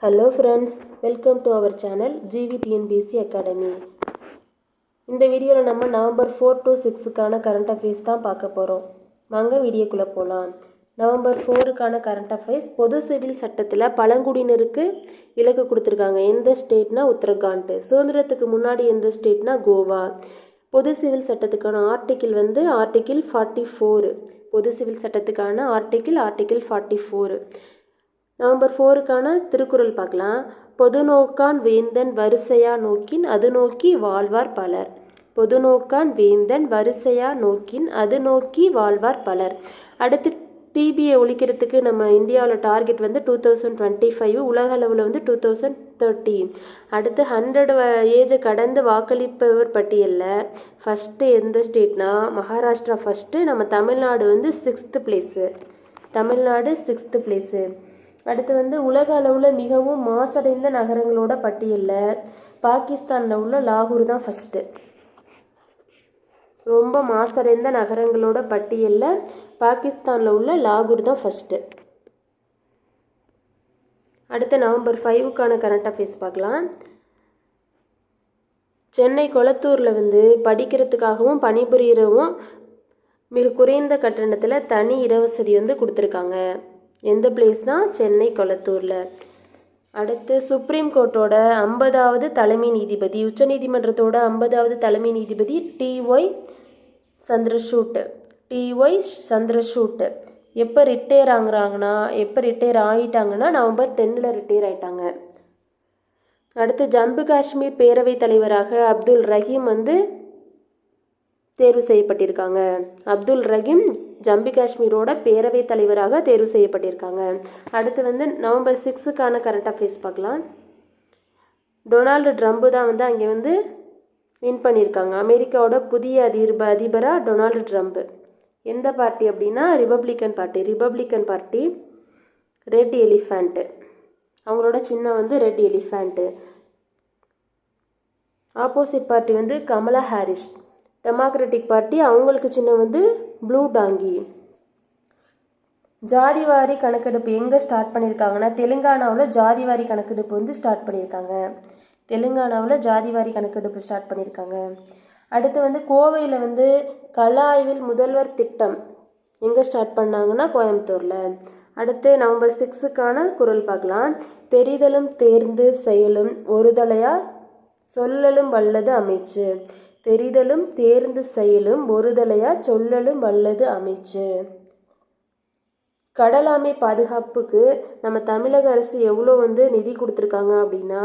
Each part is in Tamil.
Hello friends, welcome to our channel GVTNBC Academy. இந்த வீடியோவில் நம்ம நவம்பர் 4 to 6க்கான கரண்ட் அஃபேர்ஸ் தான் பார்க்க போகிறோம். வாங்க வீடியோக்குள்ளே போகலாம். நவம்பர் 4க்கான கரண்ட் அஃபேர்ஸ், பொது சிவில் சட்டத்தில் பழங்குடியினருக்கு விலக்கு கொடுத்துருக்காங்க. எந்த ஸ்டேட்னா உத்தரகாண்ட். சுதந்திரத்துக்கு முன்னாடி எந்த ஸ்டேட்னா கோவா. பொது சிவில் சட்டத்துக்கான ஆர்டிக்கிள் வந்து ஆர்டிக்கிள் 44. பொது சிவில் சட்டத்துக்கான ஆர்டிக்கிள் 44. நவம்பர் 4க்கான திருக்குறள் பார்க்கலாம். பொது நோக்கான் வேந்தன் வரிசையா நோக்கின் அது நோக்கி வாழ்வார் பலர். பொது நோக்கான் வேந்தன் வரிசையா நோக்கின் அது நோக்கி வாழ்வார் பலர். அடுத்து டிபியை ஒழிக்கிறதுக்கு நம்ம இந்தியாவில் டார்கெட் வந்து 2025, உலக அளவில் வந்து 2030. அடுத்து 100 ஏஜை கடந்து வாக்களிப்பவர் பட்டியலில் ஃபஸ்ட்டு எந்த ஸ்டேட்னா மகாராஷ்டிரா ஃபஸ்ட்டு. நம்ம தமிழ்நாடு வந்து 6th place. Tamil Nadu 6th place. அடுத்து வந்து உலக அளவில் மிகவும் மாசடைந்த நகரங்களோட பட்டியலில் பாகிஸ்தானில் உள்ள லாகூர் தான் ஃபஸ்ட்டு. ரொம்ப மாசடைந்த நகரங்களோட பட்டியலில் பாகிஸ்தானில் உள்ள லாகூர் தான் ஃபஸ்ட்டு. அடுத்து நவம்பர் 5க்கான கரண்ட் அஃபேர்ஸ் பார்க்கலாம். சென்னை கொளத்தூரில் வந்து படிக்கிறதுக்காகவும் பணிபுரியவும் மிக குறைந்த கட்டணத்தில் தனி இடவசதி வந்து கொடுத்துருக்காங்க. எந்த பிளேஸ்னால் சென்னை கொளத்தூரில். அடுத்து சுப்ரீம் கோர்ட்டோட 50வது தலைமை நீதிபதி, உச்சநீதிமன்றத்தோட 50வது தலைமை நீதிபதி டிஒய் சந்திரசூட் எப்போ ரிட்டையர் ஆகிட்டாங்கன்னா நவம்பர் 10 ரிட்டையர் ஆகிட்டாங்க. அடுத்து ஜம்மு காஷ்மீர் பேரவைத் தலைவராக அப்துல் ரஹீம் வந்து தேர்வு செய்யப்பட்டிருக்காங்க. அப்துல் ரஹீம் ஜம்மு காஷ்மீரோட பேரவைத் தலைவராக தேர்வு செய்யப்பட்டிருக்காங்க. அடுத்து வந்து நவம்பர் 6க்கான கரண்ட் அஃபேர்ஸ் பார்க்கலாம். டொனால்டு ட்ரம்ப் தான் வந்து அங்கே வந்து வின் பண்ணியிருக்காங்க. அமெரிக்காவோட புதிய அதிபராக டொனால்டு ட்ரம்ப். எந்த பார்ட்டி அப்படின்னா ரிபப்ளிக்கன் பார்ட்டி. ரெட் எலிஃபேண்ட்டு, அவங்களோட சின்னம் வந்து ரெட் எலிஃபேண்ட்டு. ஆப்போசிட் பார்ட்டி வந்து கமலா ஹாரிஸ், டெமோக்ராட்டிக் பார்ட்டி, அவங்களுக்கு சின்னம் வந்து ப்ளூ டாங்கி. ஜாதிவாரி கணக்கெடுப்பு எங்கே ஸ்டார்ட் பண்ணியிருக்காங்கன்னா தெலுங்கானாவில் ஜாதிவாரி கணக்கெடுப்பு வந்து ஸ்டார்ட் பண்ணியிருக்காங்க. அடுத்து வந்து கோவையில் வந்து கள ஆய்வில் முதல்வர் திட்டம் எங்கே ஸ்டார்ட் பண்ணாங்கன்னா கோயம்புத்தூரில். அடுத்து நவம்பர் 6க்கான குறள் பார்க்கலாம். பெரிதலும் தேர்ந்து செயலும் ஒருதலையா சொல்லலும் வல்லது அமைச்சு. தெரிதலும் தேர்ந்து செயலும் ஒருதலையா சொல்லலும் வல்லது அமைச்சு. கடலாமை பாதுகாப்புக்கு நம்ம தமிழக அரசு எவ்வளோ வந்து நிதி கொடுத்துருக்காங்க அப்படின்னா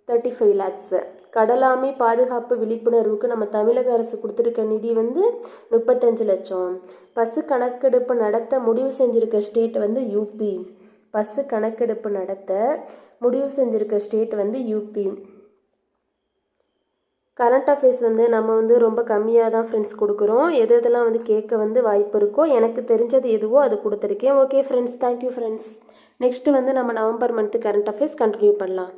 35 lakhs. கடலாமை பாதுகாப்பு விழிப்புணர்வுக்கு நம்ம தமிழக அரசு கொடுத்துருக்க நிதி வந்து 35 லட்சம். பசு கணக்கெடுப்பு நடத்த முடிவு செஞ்சிருக்க ஸ்டேட் வந்து யூபி. பசு கணக்கெடுப்பு நடத்த முடிவு செஞ்சிருக்க ஸ்டேட் வந்து யூபி. கரண்ட் அஃபேர்ஸ் வந்து நம்ம வந்து ரொம்ப கம்மியாக தான் ஃப்ரெண்ட்ஸ் கொடுக்குறோம். எதெல்லாம் வந்து கேட்க வந்து வாய்ப்பு இருக்கோ, எனக்கு தெரிஞ்சது எதுவோ அது கொடுத்துருக்கேன். Okay friends, thank you friends. Next வந்து நம்ம November month current affairs continue பண்ணலாம்.